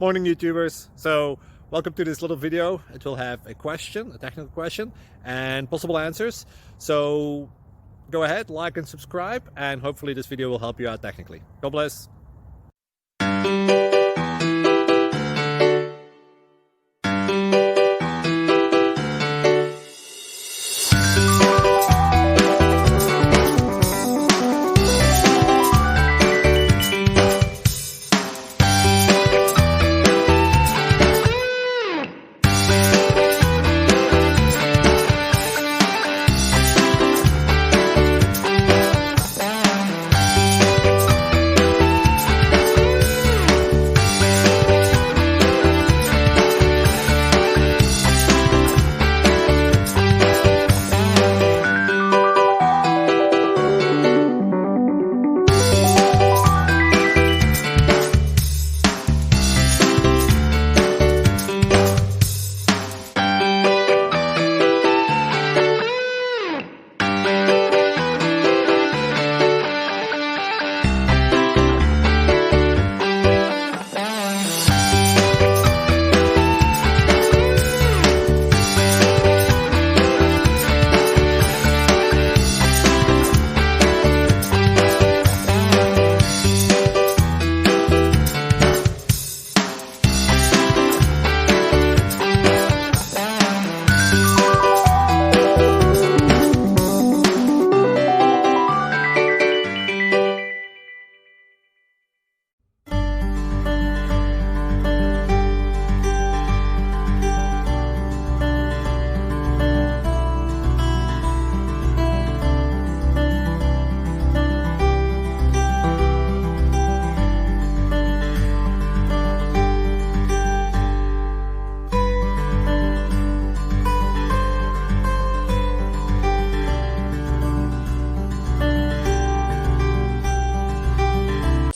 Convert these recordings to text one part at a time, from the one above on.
Morning YouTubers. So welcome to this little video. It will have a question, a technical question, and possible answers. So go ahead, like and subscribe, and hopefully this video will help you out technically. God bless.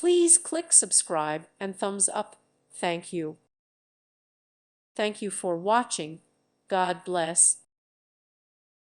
Please click subscribe and thumbs up. Thank you. Thank you for watching. God bless.